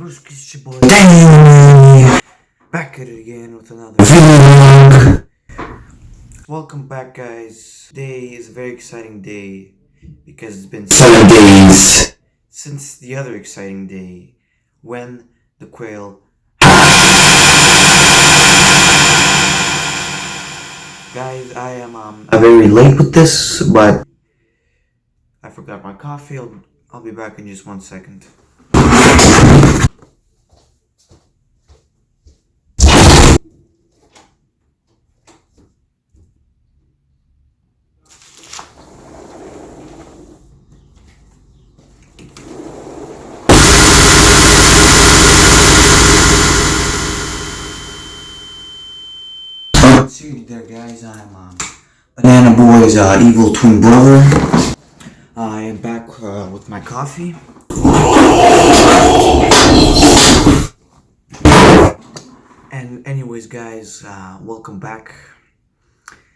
It's your boy Danny, back at it again with another vlog. Welcome back, guys. Today is a very exciting day because it's been 7 days since the other exciting day when the quail. Guys, I am very late with this, but I forgot my coffee. I'll be back in just 1 second. See you there, guys. I'm Banana Boy's evil twin brother. I am back with my coffee. And anyways, guys, welcome back.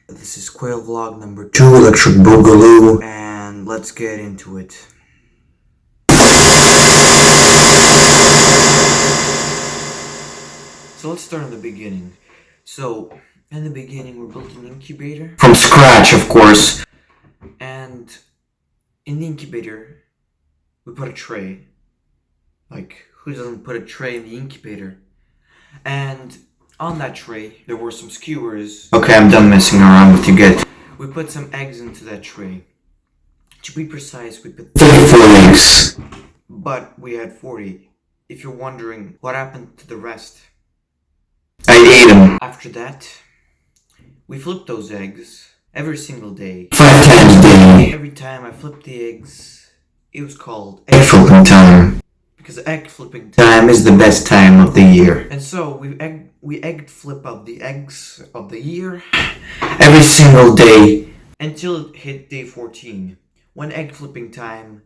This is Quail vlog number 2, Electric Boogaloo, and let's get into it. So let's start in the beginning. So in the beginning, we built an incubator from scratch, of course. And in the incubator, we put a tray. Like, who doesn't put a tray in the incubator? And on that tray, there were some skewers. Okay, I'm done messing around with you guys. We put some eggs into that tray. To be precise, we put 34 eggs. But we had 40. If you're wondering what happened to the rest, I ate them. After that, we flipped those eggs every single day. 5 times a day. Every time I flipped the eggs, it was called egg flipping time. Because egg flipping time is the best time of the year. And so we egg flip up the eggs of the year every single day until it hit day 14. When egg flipping time.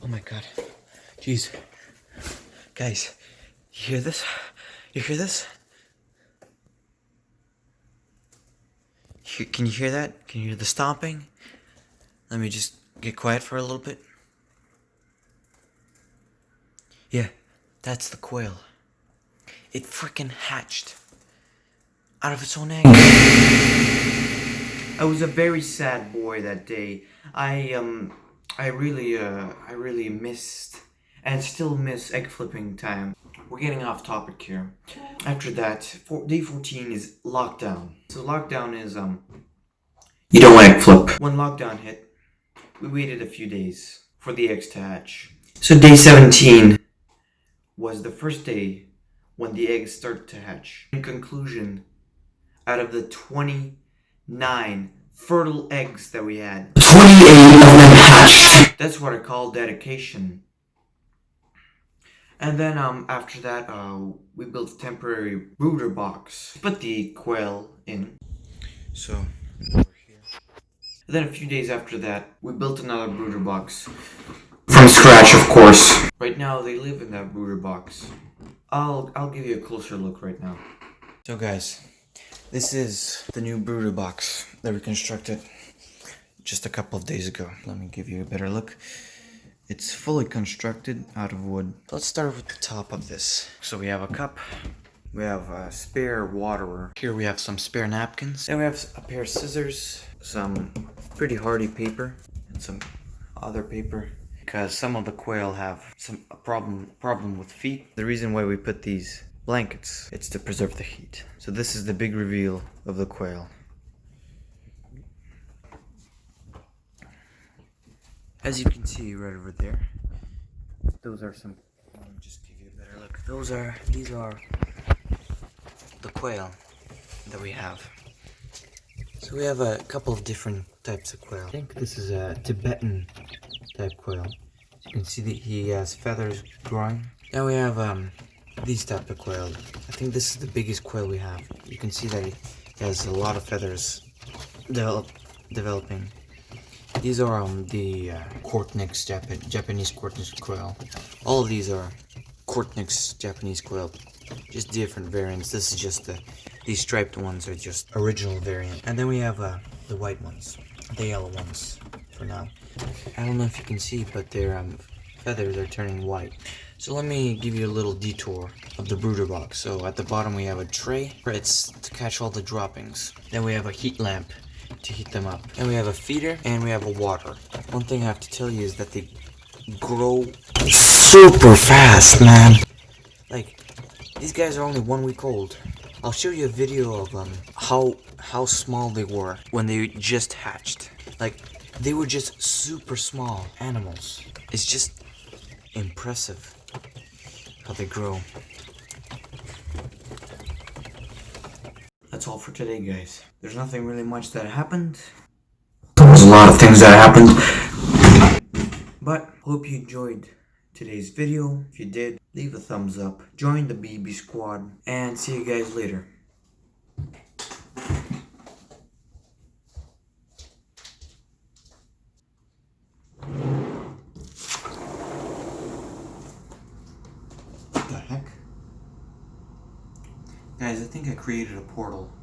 Oh my god. Jeez. Guys, you hear this? You hear this? Can you hear that? Can you hear the stomping? Let me just get quiet for a little bit. Yeah, that's the quail. It frickin' hatched out of its own egg. I was a very sad boy that day. I really missed and still miss egg flipping time. We're getting off topic here. After that, day 14 is lockdown. So lockdown is you don't egg flip. When lockdown hit, we waited a few days for the eggs to hatch. So day 17 was the first day when the eggs started to hatch. In conclusion, out of the 29 fertile eggs that we had, 28 of them hatched. That's what I call dedication. And then after that, we built a temporary brooder box. Put the quail in. So over here. And then a few days after that, we built another brooder box. From scratch, of course. Right now, they live in that brooder box. I'll give you a closer look right now. So guys, this is the new brooder box that we constructed just a couple of days ago. Let me give you a better look. It's fully constructed out of wood. Let's start with the top of this. So we have a cup. We have a spare waterer. Here we have some spare napkins. Then we have a pair of scissors, some pretty hardy paper, and some other paper. Because some of the quail have a problem with feet. The reason why we put these blankets, it's to preserve the heat. So this is the big reveal of the quail. As you can see right over there, those are some, let me just give you a better look. These are the quail that we have. So we have a couple of different types of quail. I think this is a Tibetan type quail. You can see that he has feathers growing. Now we have these type of quail. I think this is the biggest quail we have. You can see that he has a lot of feathers developing. These are the Cortnix Japanese Cortnix quail. All of these are Cortnix Japanese quail, just different variants. This is just the These striped ones are just original variant. And then we have the white ones, the yellow ones for now. I don't know if you can see, but their feathers are turning white. So let me give you a little detour of the brooder box. So at the bottom we have a tray. It's to catch all the droppings. Then we have a heat lamp to heat them up. Then we have a feeder and we have a water. One thing I have to tell you is that they grow super fast, man. Like, these guys are only 1 week old. I'll show you a video of how small they were when they just hatched. Like, they were just super small animals. It's just impressive how they grow. That's all for today, guys. There's nothing really much that happened. There was a lot of things that happened. But hope you enjoyed today's video. If you did, leave a thumbs up, join the BB squad, and see you guys later. What the heck? Guys, I think I created a portal.